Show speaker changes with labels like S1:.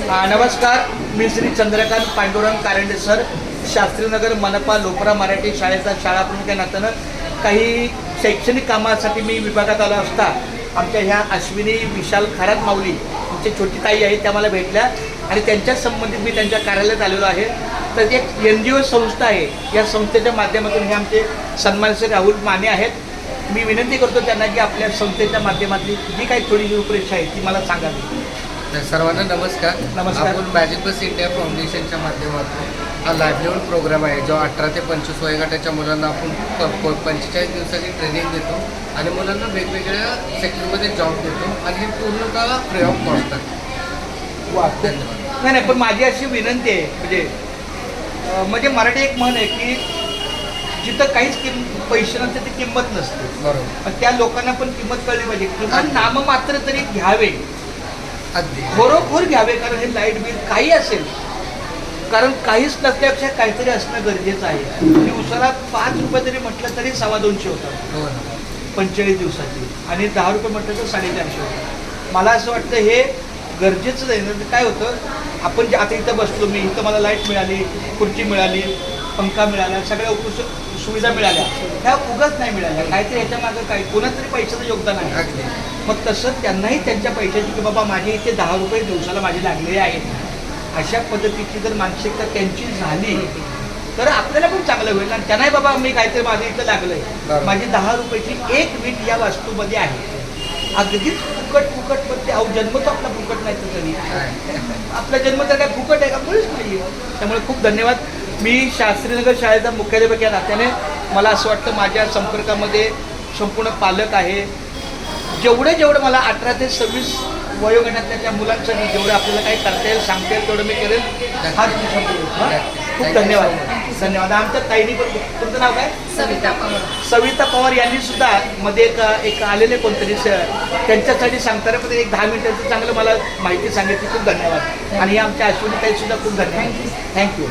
S1: नमस्कार, मी श्री चंद्रकांत पांडुरंग कारंडे सर, शास्त्रीनगर मनपा लोपरा मराठी शाळेचा शाळाप्रमुख या नात्यानं काही शैक्षणिक कामासाठी मी विभागात आलो असता आमच्या ह्या अश्विनी विशाल खरात माऊली आमची छोटी ताई आहे, त्या मला भेटल्या आणि त्यांच्याच संबंधित मी त्यांच्या कार्यालयात आलेलो आहे. तर एक NGO संस्था आहे, या संस्थेच्या माध्यमातून हे आमचे सन्माननीय राहुल माने आहेत. मी विनंती करतो त्यांना की आपल्या संस्थेच्या माध्यमातली जी काही थोडी रूपरेषा आहे ती मला सांगावी.
S2: सर्वांना नमस्कार.
S1: नमस्कार.
S2: आपण मॅजिक बस इंडिया फाउंडेशनच्या माध्यमातून हा लाईव्हलीहूड प्रोग्राम आहे जो 18 ते 25 वयोगटाच्या मुलांना आपण 45 दिवसाची ट्रेनिंग देतो आणि मुलांना वेगवेगळ्या सेक्टरमध्ये जॉब देतो आणि हे पूर्णतः फ्री ऑफ कॉस्ट आहे.
S1: वा, नाही नाही, पण माझी अशी विनंती आहे म्हणजे मराठी एक म्हण आहे की जिथं काहीच पैसे नसते ती किंमत नसते.
S2: बरोबर.
S1: पण त्या लोकांना पण किंमत कळली पाहिजे, किंवा नाममात्र तरी घ्यावे,
S2: अगदी
S1: खरोखर घ्यावे. कारण हे लाईट बिल काही असेल, कारण काहीच नसल्यापेक्षा काहीतरी असणं गरजेचं आहे. दिवसाला 5 रुपये जरी म्हटलं तरी 250 होतात
S2: हो ना.
S1: 45 दिवसाची, आणि 10 रुपये म्हटलं तर 450 होतात. मला असं वाटतं हे गरजेचं आहे ना. काय होतं, आपण जे आता इथं बसलो, मी इथं मला लाईट मिळाली, खुर्ची मिळाली, पंखा मिळाला, सगळ्या सुविधा मिळाल्या, ह्या उगाच नाही मिळाल्या, काहीतरी ह्याच्या मागं काही कोणातरी पैशाचं योगदान आहे.
S2: अगदी.
S1: मग तसं त्यांनाही त्यांच्या पैशाची की बाबा माझे इथे 10 रुपये दिवसाला माझे लागलेले आहेत, अशा पद्धतीची जर मानसिकता त्यांची झाली तर आपल्याला पण चांगलं होईल. आणि त्यांनाही बाबा मी काहीतरी माझं इथं लागलंय, माझी 10 रुपयाची एक वीट या वास्तूमध्ये आहे. अगदीच फुकट पण ते जन्म तो आपला फुकट नाही तर तरी आपला जन्म तर काय फुकट आहे का? मुळीच नाही. त्यामुळे खूप धन्यवाद. मी शास्त्रीनगर शाळेचा मुख्याध्यापक या नात्याने मला असं वाटतं माझ्या संपर्कामध्ये संपूर्ण पालक आहे. जेवढं मला 18 ते 26 वयोगटातल्या त्या मुलांसाठी जेवढं आपल्याला काही करता येईल, सांगता येईल तेवढं मी करेल. हा खूप धन्यवाद. आमच्या ताईनी पण, तुमचं नाव काय? सविता पवार यांनी सुद्धा मध्ये एक आलेले कोणतरी त्यांच्यासाठी सांगताना पण एक 10 मिनिटाचं चांगलं मला माहिती सांगितली. खूप धन्यवाद. आणि आमच्या अश्विनी ताई सुद्धा खूप धन्यवाद. थँक्यू.